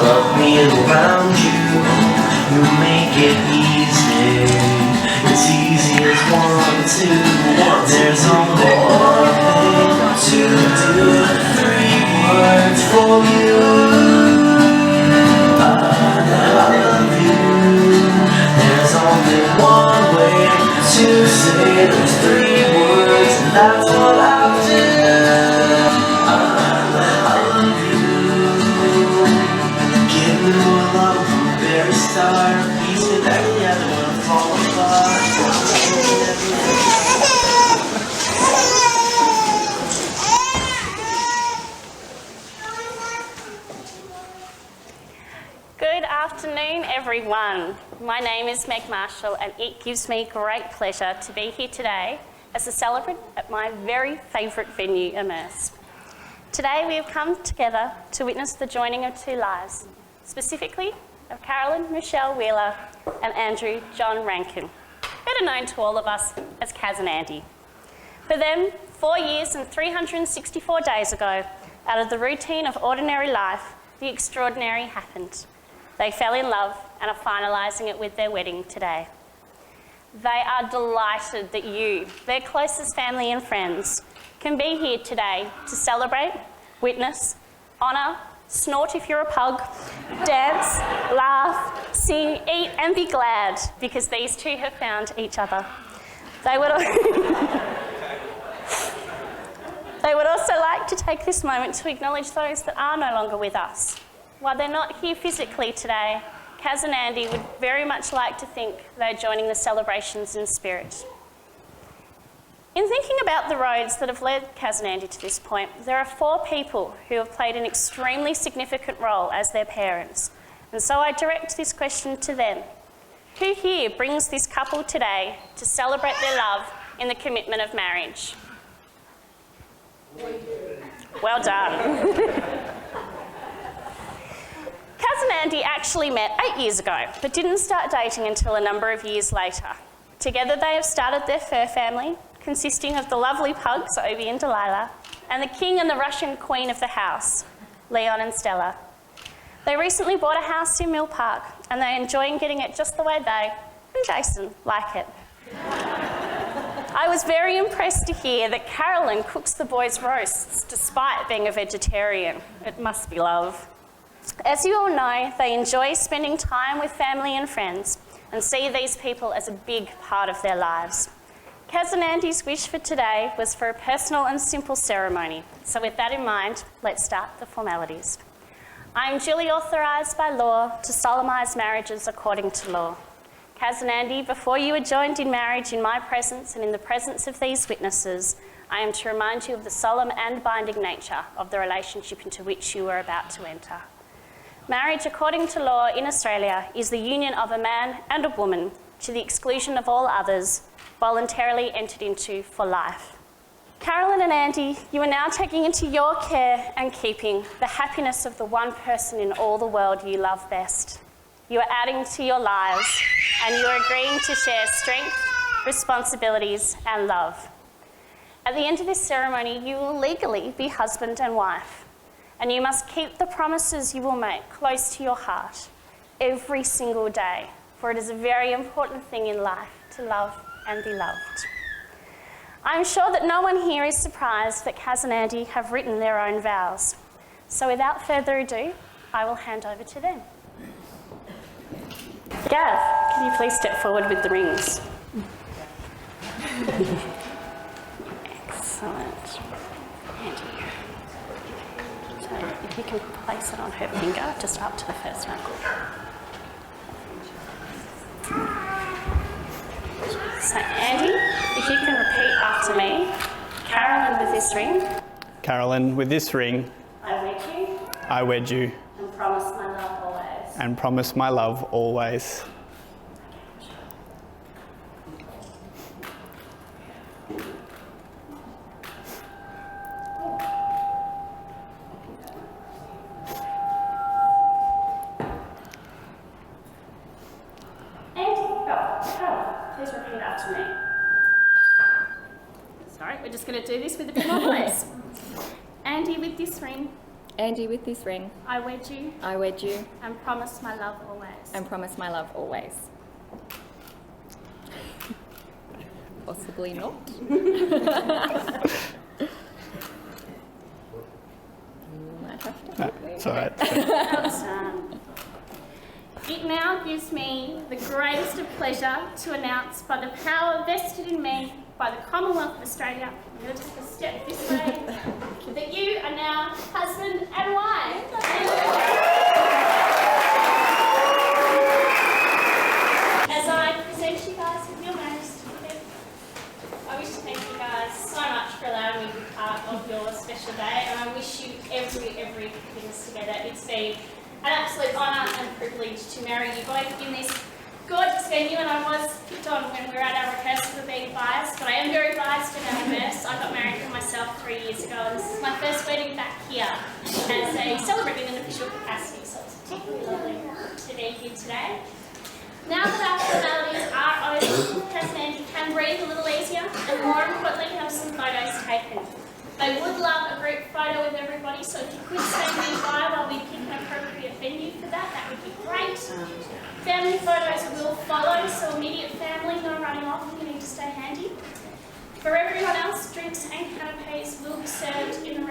love being around you. You make it easy. It's easy as 1, 2. There's only one thing to do. 3 words for you. I love you. There's only one way to say those 3 words, and that's what I'll do. I love you. Give me more love from the very start. Piece me back together when I fall apart. Good afternoon, everyone. My name is Meg Marshall, and it gives me great pleasure to be here today as a celebrant at my very favourite venue, Immerse. Today we have come together to witness the joining of 2 lives, specifically of Carolyn Michelle Wheeler and Andrew John Rankin, better known to all of us as Caz and Andy. For them, 4 years and 364 days ago, out of the routine of ordinary life, the extraordinary happened. They fell in love and are finalising it with their wedding today. They are delighted that you, their closest family and friends, can be here today to celebrate, witness, honour, snort if you're a pug, dance, laugh, sing, eat and be glad because these 2 have found each other. They would also like to take this moment to acknowledge those that are no longer with us. While they're not here physically today, Caz and Andy would very much like to think they're joining the celebrations in spirit. In thinking about the roads that have led Caz and Andy to this point, there are 4 people who have played an extremely significant role as their parents. And so I direct this question to them. Who here brings this couple today to celebrate their love in the commitment of marriage? Well done. Caz and Andy actually met 8 years ago, but didn't start dating until a number of years later. Together they have started their fur family, consisting of the lovely pugs, Obi and Delilah, and the king and the Russian queen of the house, Leon and Stella. They recently bought a house in Mill Park, and they're enjoying getting it just the way they, and Jason, like it. I was very impressed to hear that Carolyn cooks the boys' roasts, despite being a vegetarian. It must be love. As you all know, they enjoy spending time with family and friends and see these people as a big part of their lives. Caz and Andy's wish for today was for a personal and simple ceremony. So with that in mind, let's start the formalities. I am duly authorised by law to solemnise marriages according to law. Caz and Andy, before you are joined in marriage in my presence and in the presence of these witnesses, I am to remind you of the solemn and binding nature of the relationship into which you are about to enter. Marriage, according to law in Australia, is the union of a man and a woman to the exclusion of all others, voluntarily entered into for life. Carolyn and Andy, you are now taking into your care and keeping the happiness of the one person in all the world you love best. You are adding to your lives and you are agreeing to share strength, responsibilities and love. At the end of this ceremony, you will legally be husband and wife. And you must keep the promises you will make close to your heart every single day, for it is a very important thing in life to love and be loved. I'm sure that no one here is surprised that Caz and Andy have written their own vows. So without further ado, I will hand over to them. Gav, can you please step forward with the rings? Excellent. Andy. So if you can place it on her finger, just up to the first knuckle. So Andy, if you can repeat after me. Carolyn, with this ring. Carolyn, with this ring, I wed you. I wed you. And promise my love always. And promise my love always. Please repeat after me. Sorry, we're just going to do this with a bit more voice. Andy, with this ring, Andy, with this ring, I wed you I wed you and promise my love always. and promise my love always. Possibly not. You might have to help me. It's all right. It now gives me the greatest of pleasure to announce, by the power vested in me by the Commonwealth of Australia, I'm going to take a step this way, that you are now husband and wife. As I present you guys with your marriage certificate, I wish to thank you guys so much for allowing me to be part of your special day, and I wish you every happiness together. It's been an absolute honour and privilege to marry you both in this gorgeous venue, and I was picked on when we were at our rehearsal for being biased, but I am very biased about Immerse. I got married for myself 3 years ago, and this is my first wedding back here as a celebrant in an official capacity, so it's particularly lovely to be here today. Now that our formalities are over, Caz and Andy can breathe a little easier, and more importantly, have some photos taken. They would love a group photo with everybody, so if you could stand nearby while we pick an appropriate venue for that, that would be great. Family photos will follow, so immediate family, no running off, you need to stay handy. For everyone else, drinks and canapes will be served in the